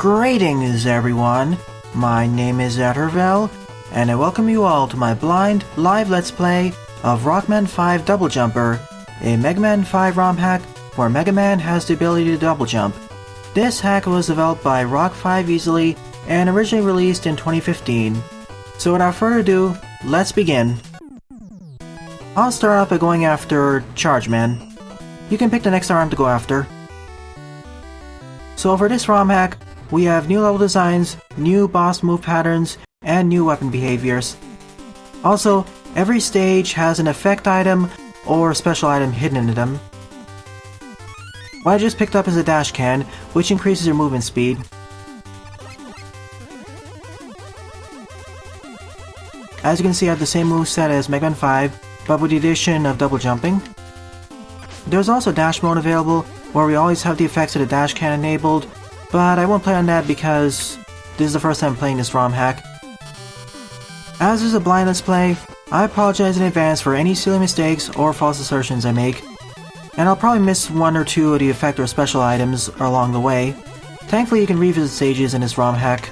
Greetings everyone, my name is Ettervel, and I welcome you all to my blind live let's play of Rockman 5 Double Jumper, a Mega Man 5 ROM hack where Mega Man has the ability to double jump. This hack was developed by Rock 5 Easily and originally released in 2015. So without further ado, let's begin. I'll start off by going after Charge Man. You can pick the next arm to go after. So for this ROM hack, we have new level designs, new boss move patterns, and new weapon behaviors. Also, every stage has an effect item or special item hidden in them. What I just picked up is a dash can, which increases your movement speed. As you can see, I have the same moveset as Mega Man 5, but with the addition of double jumping. There's also dash mode available, where we always have the effects of the dash can enabled, but I won't play on that because this is the first time playing this ROM hack. As this is a blind let's play, I apologize in advance for any silly mistakes or false assertions I make, and I'll probably miss one or two of the effect or special items along the way. Thankfully you can revisit stages in this ROM hack.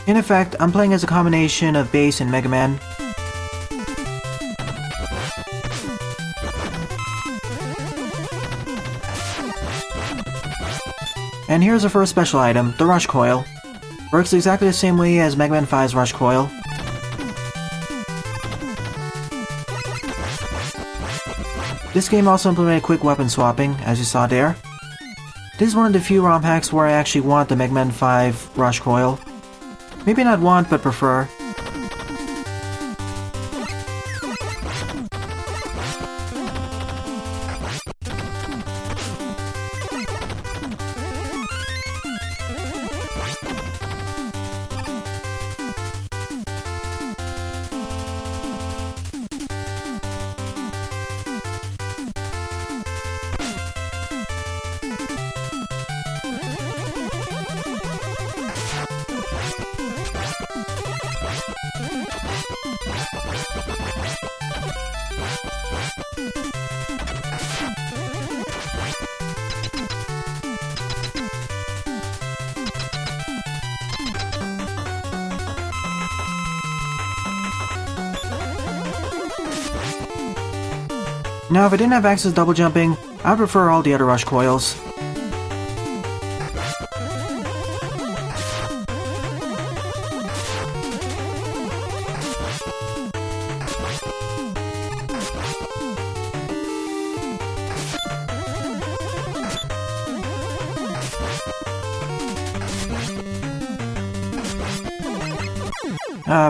In effect, I'm playing as a combination of Bass and Mega Man. And here's our first special item, the Rush Coil. Works exactly the same way as Mega Man 5's Rush Coil. This game also implemented quick weapon swapping, as you saw there. This is one of the few ROM hacks where I actually want the Mega Man 5 Rush Coil. Maybe not want, but prefer. Now if I didn't have access to double jumping, I'd prefer all the other Rush Coils.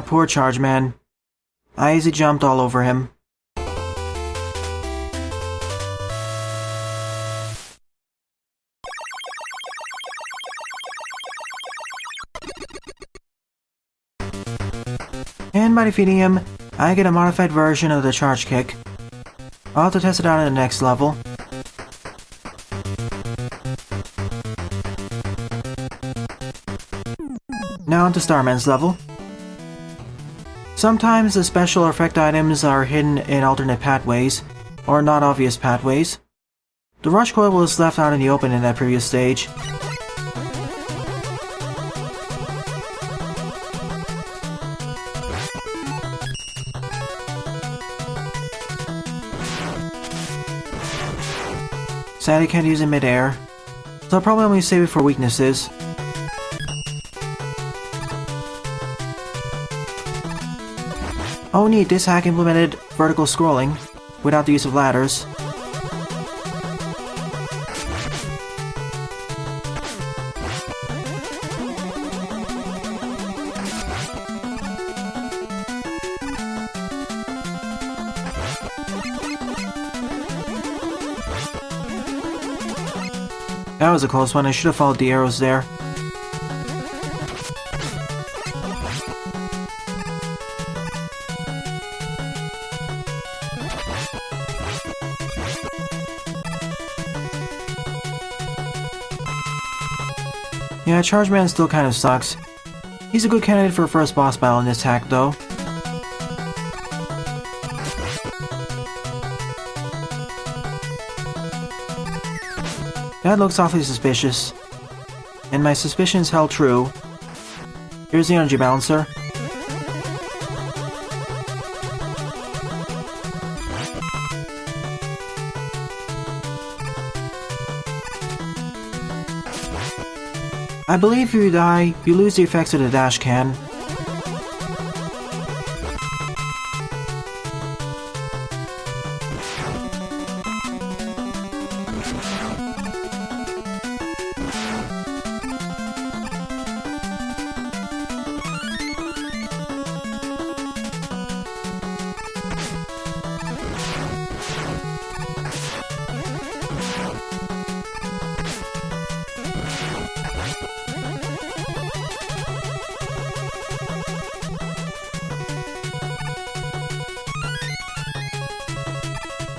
Poor Charge Man. I easy jumped all over him. And by defeating him, I get a modified version of the charge kick. I'll have to test it out at the next level. Now onto Starman's level. Sometimes the special or effect items are hidden in alternate pathways, or not obvious pathways. The Rush Coil was left out in the open in that previous stage. Sadly can't use it mid-air, so I'll probably only save it for weaknesses. Oh neat, this hack implemented vertical scrolling, without the use of ladders. That was a close one, I should have followed the arrows there. Yeah, Charge Man still kind of sucks. He's a good candidate for a first boss battle in this hack, though. That looks awfully suspicious. And my suspicions held true. Here's the energy balancer. I believe if you die, you lose the effects of the dash can.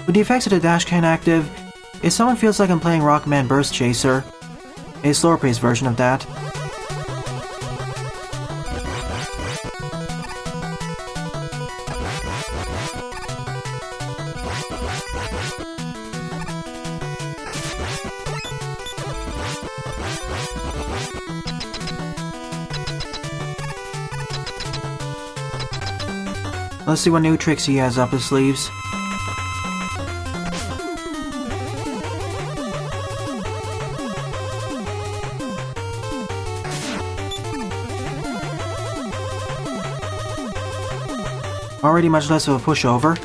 With the effects of the dash can active, it somewhat feels like I'm playing Rockman Burst Chaser, a slower paced version of that. Let's see what new tricks he has up his sleeves. Already much less of a pushover.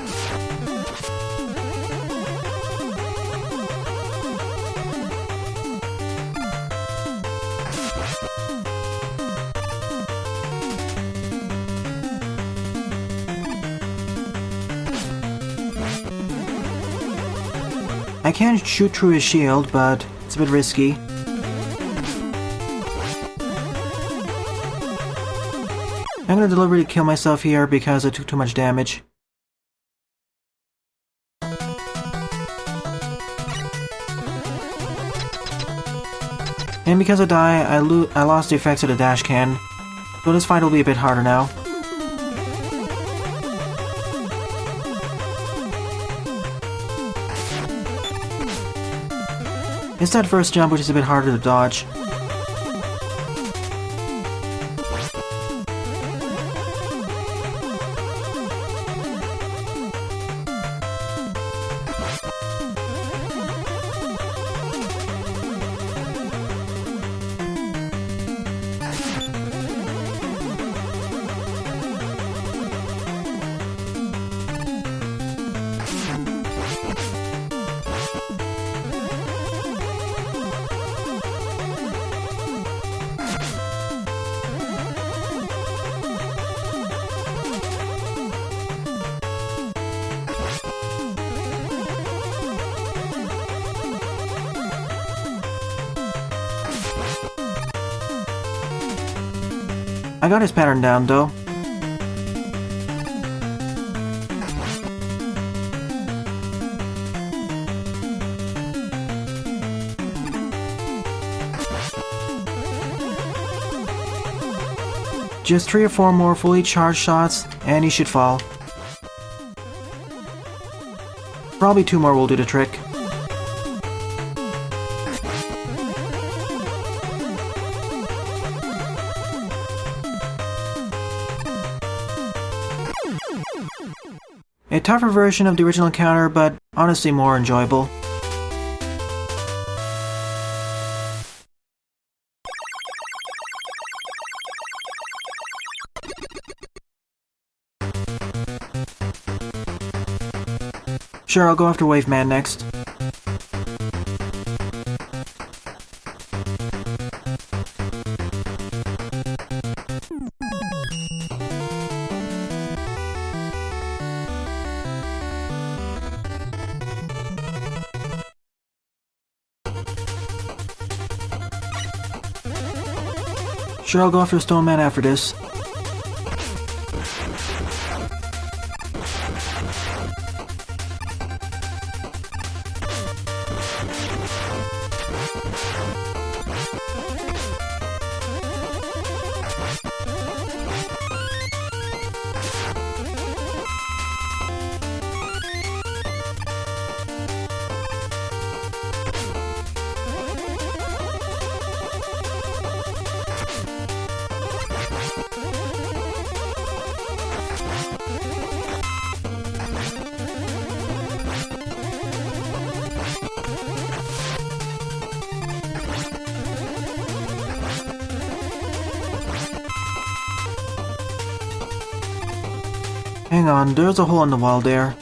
I can shoot through his shield, but it's a bit risky. I'm gonna deliberately kill myself here because I took too much damage. And because I die, I lost the effects of the dash can, so this fight will be a bit harder now. It's that first jump which is a bit harder to dodge. I got his pattern down though. Just 3 or 4 more fully charged shots and he should fall. Probably 2 more will do the trick. A tougher version of the original encounter, but honestly more enjoyable. Sure, I'll go after Wave Man next. Sure, I'll go after Stone Man after this. Hang on, there's a hole in the wall there.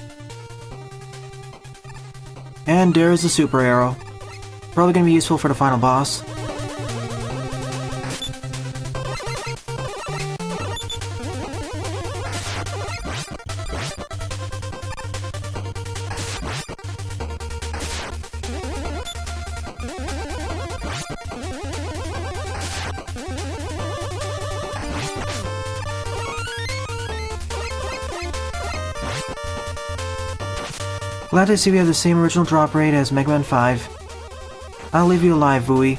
And there's the super arrow. Probably gonna be useful for the final boss. Glad to see we have the same original drop rate as Mega Man 5. I'll leave you alive, Vui.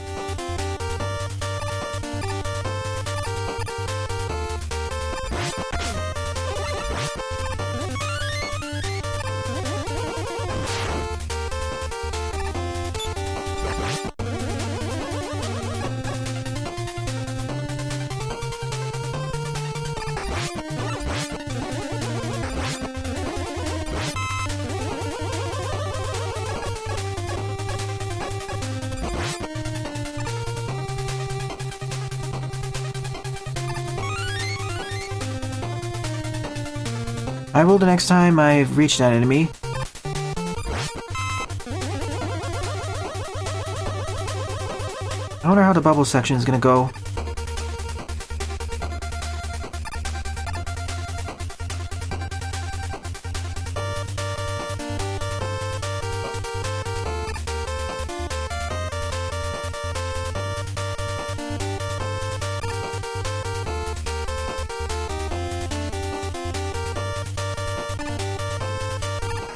I will the next time I've reached that enemy. I wonder how the bubble section is gonna go.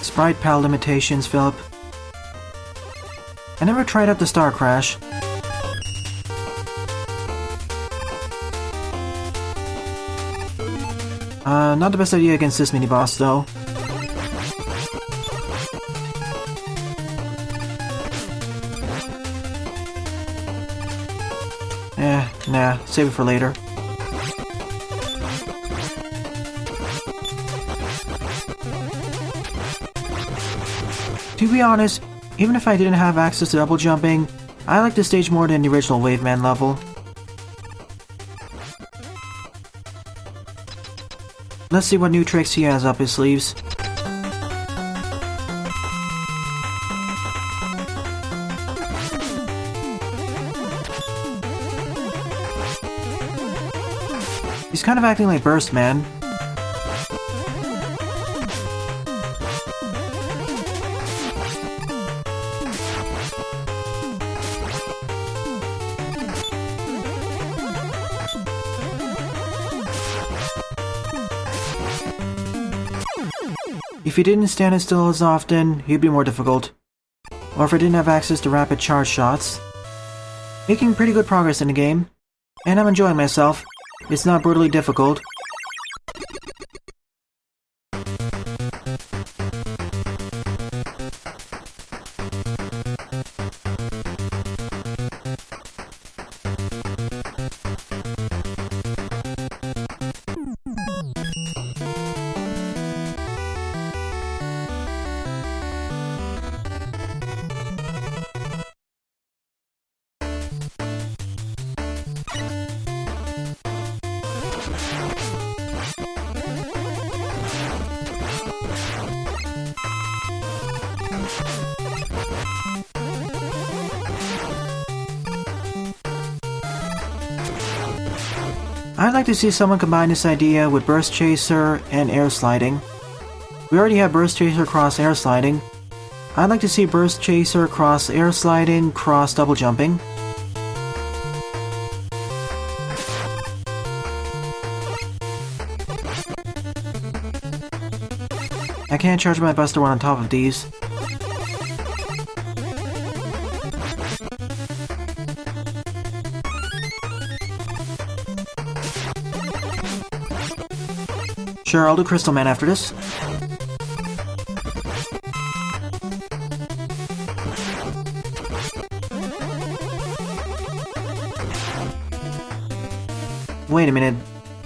Sprite PAL limitations, Philip. I never tried out the Star Crash. Not the best idea against this mini-boss, though. Nah, save it for later. To be honest, even if I didn't have access to double jumping, I like this stage more than the original Waveman level. Let's see what new tricks he has up his sleeves. He's kind of acting like Burst Man. If he didn't stand as still as often, he'd be more difficult. Or if I didn't have access to rapid charge shots. Making pretty good progress in the game, and I'm enjoying myself. It's not brutally difficult. I'd like to see someone combine this idea with Burst Chaser and Air Sliding. We already have Burst Chaser cross Air Sliding. I'd like to see Burst Chaser cross Air Sliding cross Double Jumping. I can't charge my Buster One on top of these. Sure, I'll do Crystal Man after this. Wait a minute.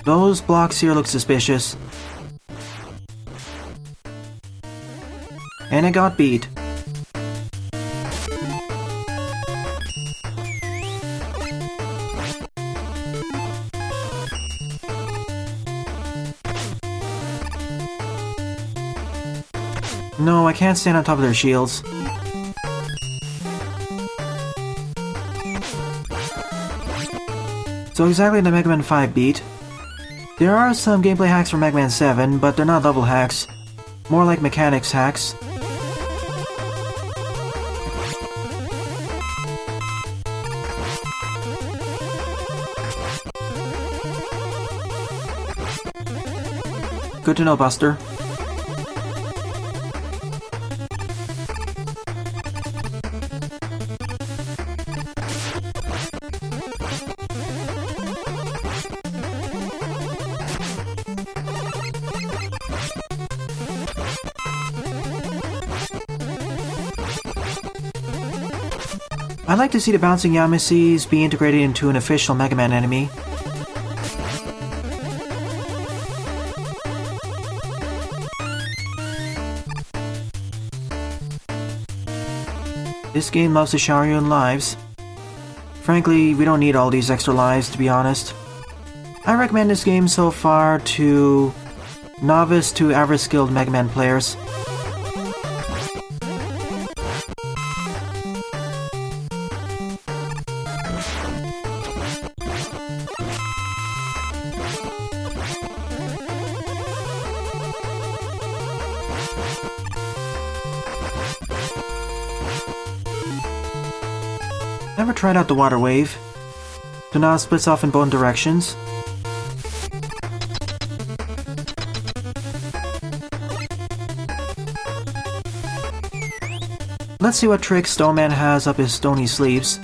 Those blocks here look suspicious. And I got beat. No, I can't stand on top of their shields. So exactly the Mega Man 5 beat. There are some gameplay hacks for Mega Man 7, but they're not level hacks. More like mechanics hacks. Good to know, Buster. I'd like to see the bouncing Yamises be integrated into an official Mega Man enemy. This game loves to shower you in lives. Frankly, we don't need all these extra lives, to be honest. I recommend this game so far to novice to average skilled Mega Man players. Never tried out the water wave. So now it splits off in both directions. Let's see what tricks Stone Man has up his stony sleeves.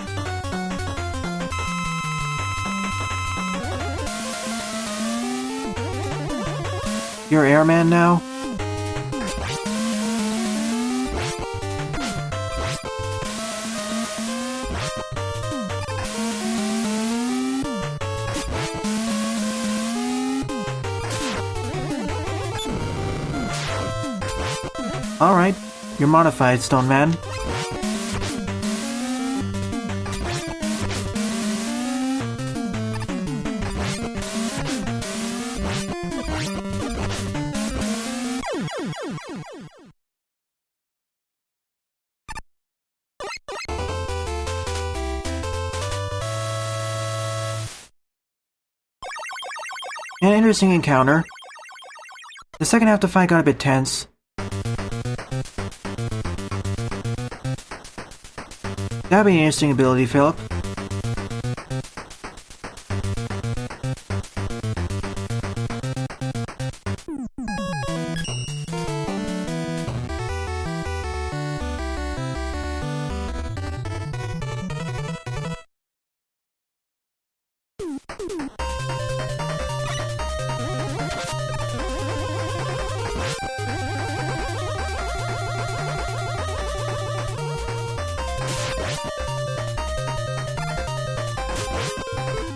You're Airman now? Alright, you're modified, Stone Man. An interesting encounter. The second half of the fight got a bit tense. That'd be an interesting ability, Philip.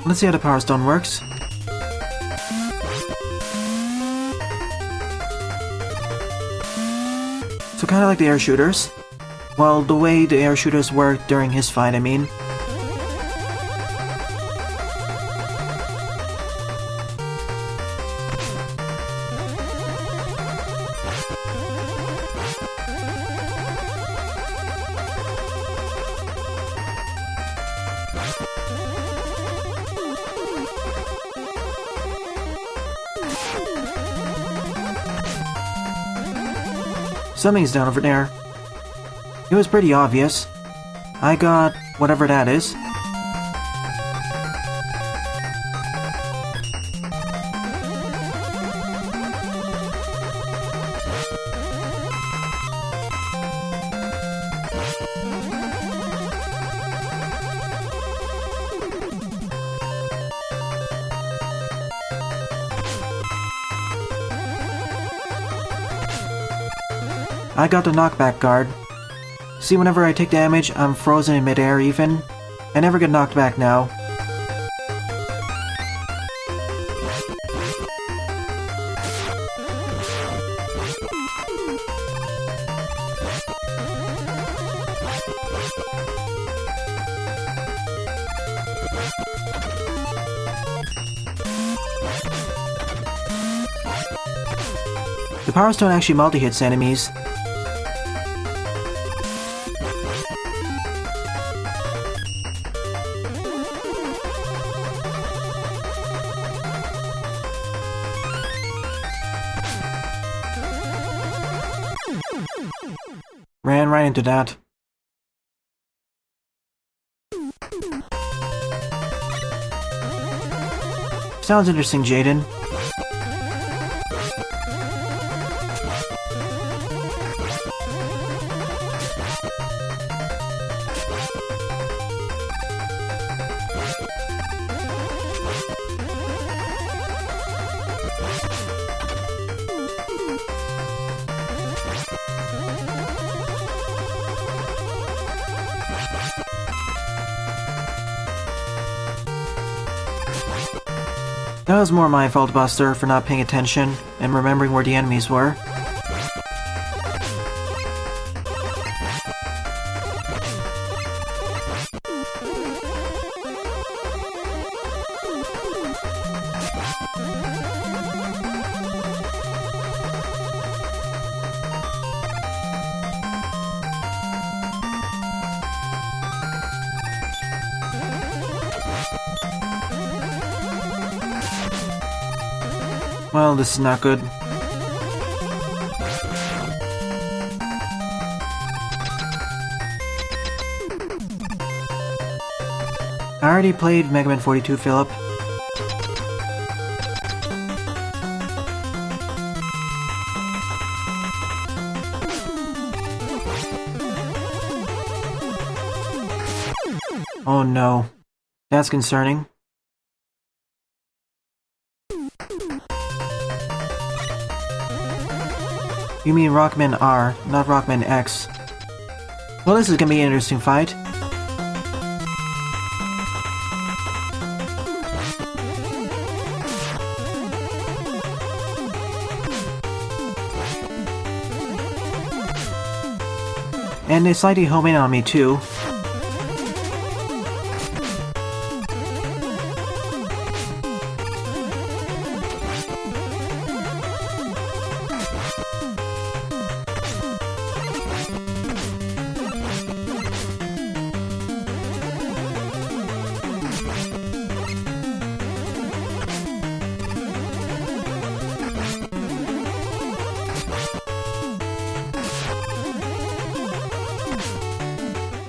Let's see how the Power Stone works. So kinda like the air shooters. Well, the way the air shooters worked during his fight, I mean. Something's down over there. It was pretty obvious. I got whatever that is. I got the knockback guard. See, whenever I take damage, I'm frozen in midair even. I never get knocked back now. The Power Stone actually multi-hits enemies. Ran right into that. Sounds interesting, Jaden. That was more my fault, Buster, for not paying attention and remembering where the enemies were. Well, this is not good. I already played Mega Man 42, Philip. Oh no. That's concerning. You mean Rockman R, not Rockman X. Well, this is gonna be an interesting fight. And they slightly home in on me too.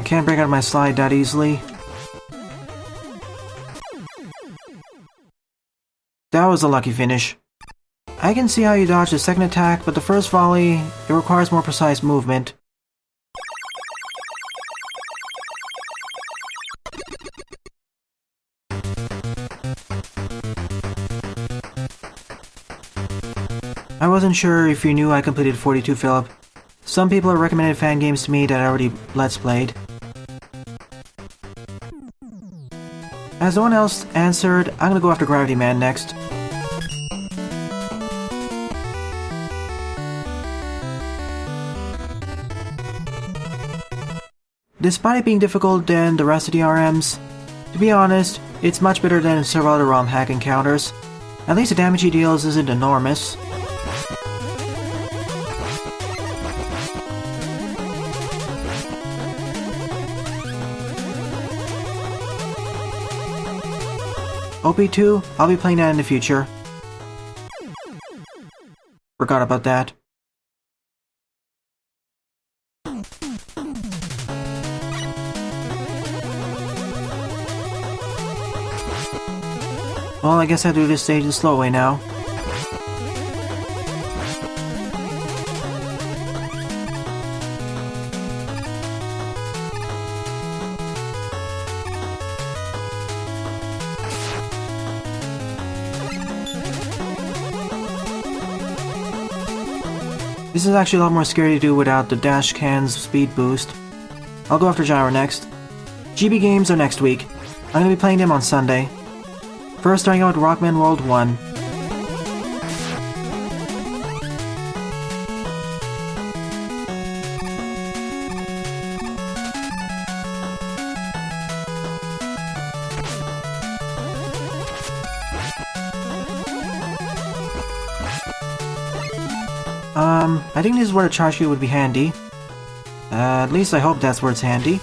Can't break out my slide that easily. That was a lucky finish. I can see how you dodged the second attack, but the first volley, it requires more precise movement. I wasn't sure if you knew I completed 42, Philip. Some people have recommended fan games to me that I already Let's Played. As no one else answered, I'm gonna go after Gravity Man next. Despite it being difficult than the rest of the RMs, to be honest, it's much better than several other romhack encounters. At least the damage he deals isn't enormous. OP2, I'll be playing that in the future. Forgot about that. Well, I guess I'll do this stage the slow way now. This is actually a lot more scary to do without the dash can's speed boost. I'll go after Gyro next. GB games are next week. I'm gonna be playing them on Sunday. First starting out with Rockman World 1. I think this is where a charge key would be handy. At least I hope that's where it's handy.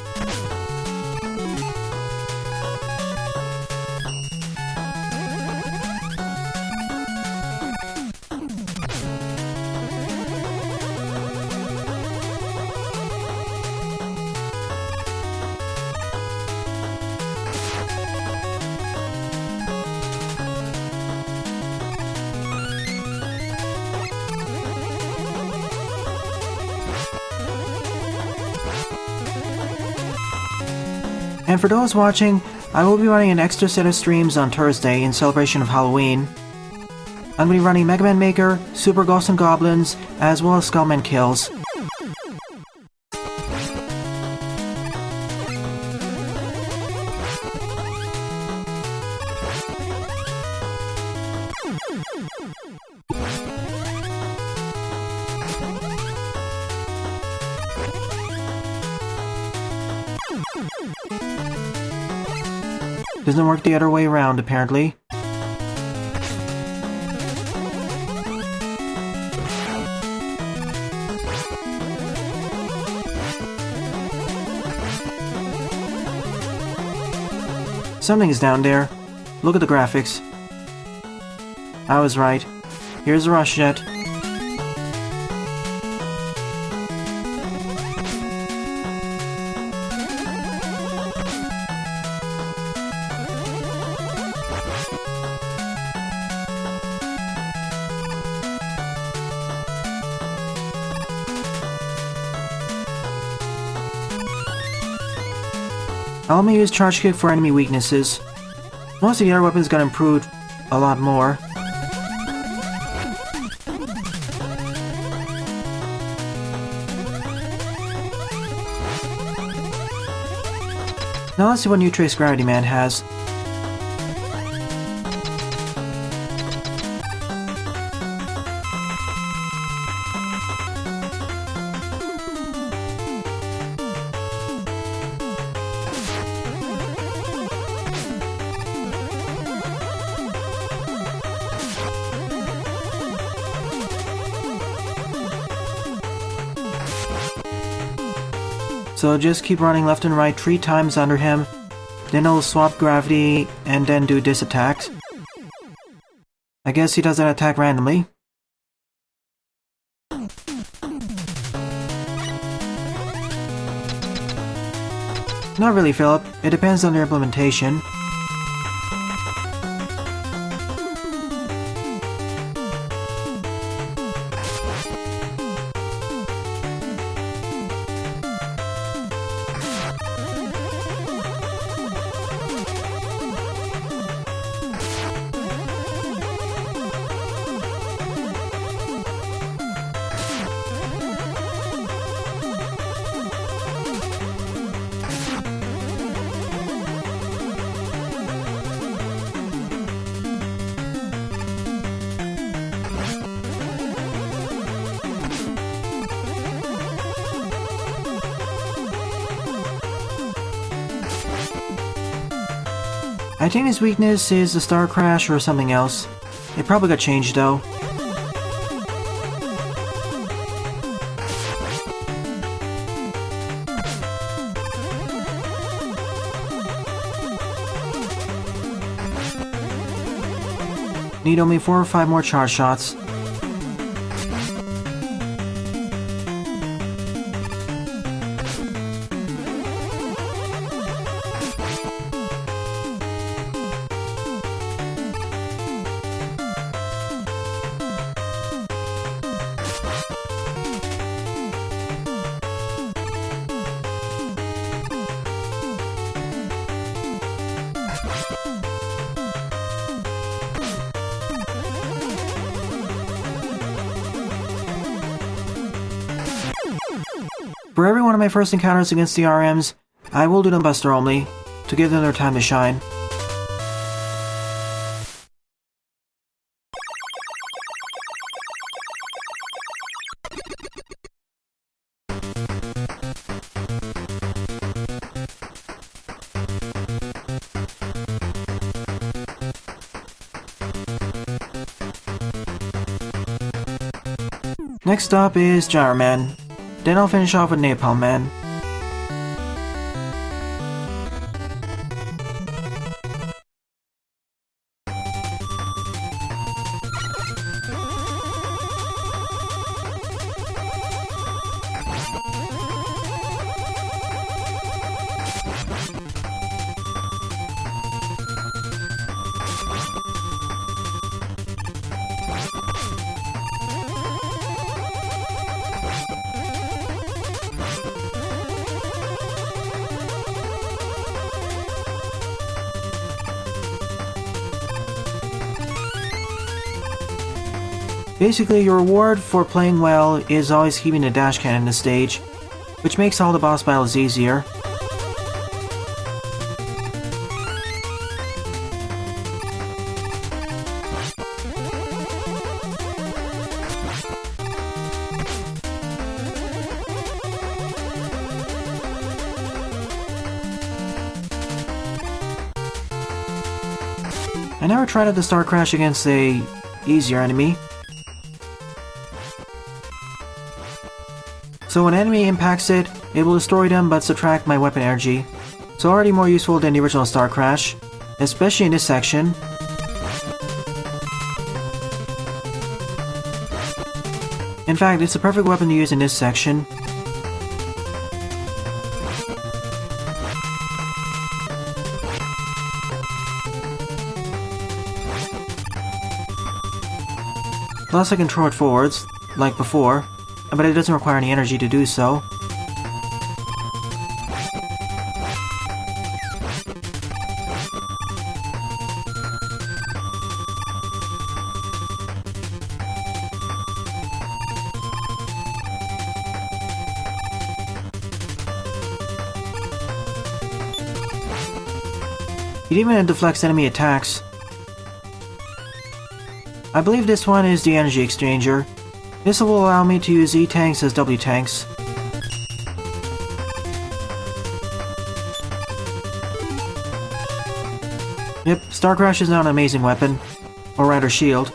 And for those watching, I will be running an extra set of streams on Thursday in celebration of Halloween. I'm going to be running Mega Man Maker, Super Ghosts and Goblins, as well as Skullman Kills. Doesn't work the other way around, apparently. Something is down there. Look at the graphics. I was right. Here's the rush jet. I'll only use Charge Kick for enemy weaknesses. Most of the other weapons got improved a lot more. Now let's see what new trace Gravity Man has. So just keep running left and right 3 times under him, then he'll swap gravity and then do this attacks. I guess he does that attack randomly. Not really, Philip. It depends on their implementation. I think his weakness is the Star Crash or something else. It probably got changed though. Need only 4 or 5 more charge shots. For every one of my first encounters against the RMs, I will do them Buster only, to give them their time to shine. Next up is Gyro Man. Then I'll finish off with Napalm Man. Basically, your reward for playing well is always keeping the dash cannon in the stage, which makes all the boss battles easier. I never tried out the Star Crash against a easier enemy. So when an enemy impacts it, it will destroy them but subtract my weapon energy. So already more useful than the original Star Crash, especially in this section. In fact, it's the perfect weapon to use in this section. Plus I can throw it forwards, like before, but it doesn't require any energy to do so. It even deflects enemy attacks. I believe this one is the energy exchanger. This will allow me to use E-tanks as W-tanks. Yep, Star Crash is now an amazing weapon. Or rather, shield.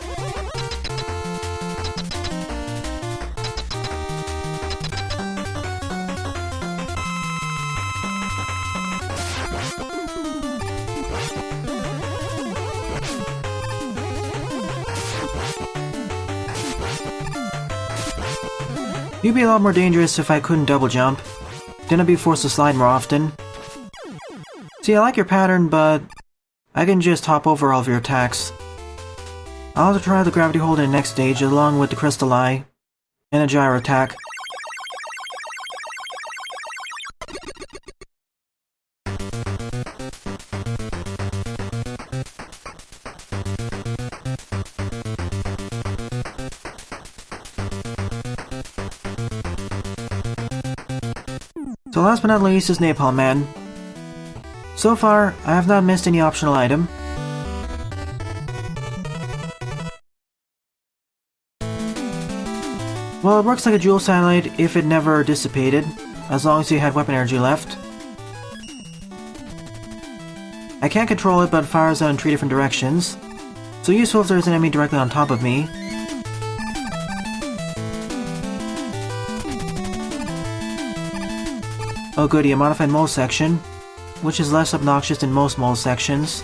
You'd be a lot more dangerous if I couldn't double jump. Then I'd be forced to slide more often. See, I like your pattern, but I can just hop over all of your attacks. I'll have to try the gravity hold in the next stage along with the crystal eye and a gyro attack. So last but not least is Napalm Man. So far, I have not missed any optional item. Well, it works like a jewel satellite if it never dissipated, as long as you had weapon energy left. I can't control it, but it fires out in 3 different directions, so useful if there's an enemy directly on top of me. Oh goody, a modified mole section, which is less obnoxious than most mole sections.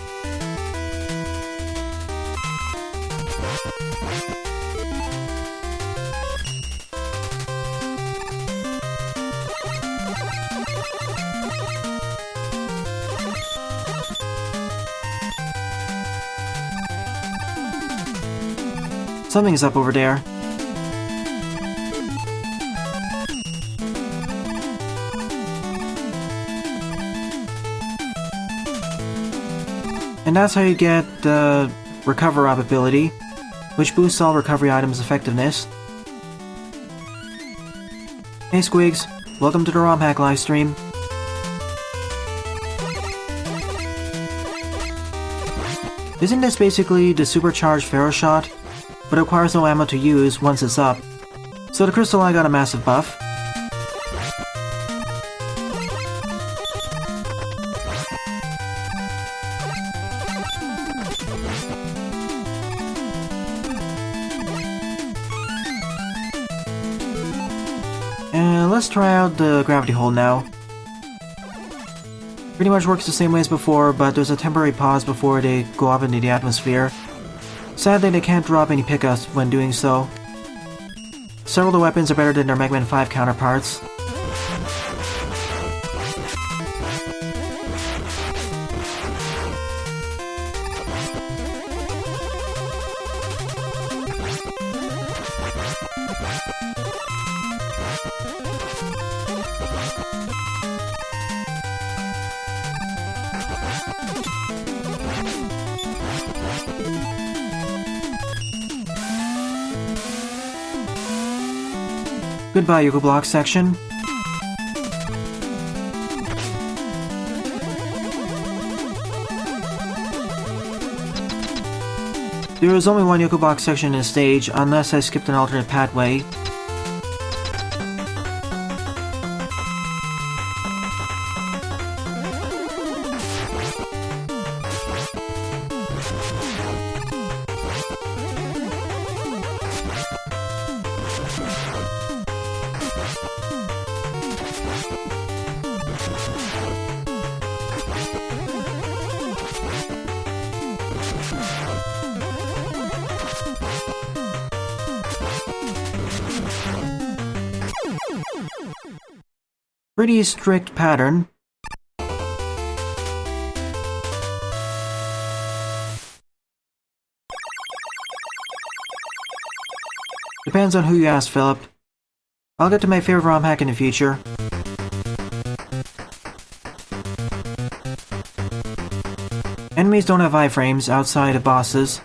Something's up over there. And that's how you get the Recover Up ability, which boosts all recovery items' effectiveness. Hey Squigs, welcome to the romhack livestream. Isn't this basically the supercharged Pharaoh shot? But it requires no ammo to use once it's up. So the crystal eye got a massive buff. And let's try out the gravity hole now. Pretty much works the same way as before, but there's a temporary pause before they go up into the atmosphere. Sadly, they can't drop any pickups when doing so. Several of the weapons are better than their Mega Man 5 counterparts. Goodbye, Yuko Block section. There is only one Yuko Block section in the stage, unless I skipped an alternate pathway. Pretty strict pattern. Depends on who you ask, Philip. I'll get to my favorite ROM hack in the future. Enemies don't have iframes outside of bosses.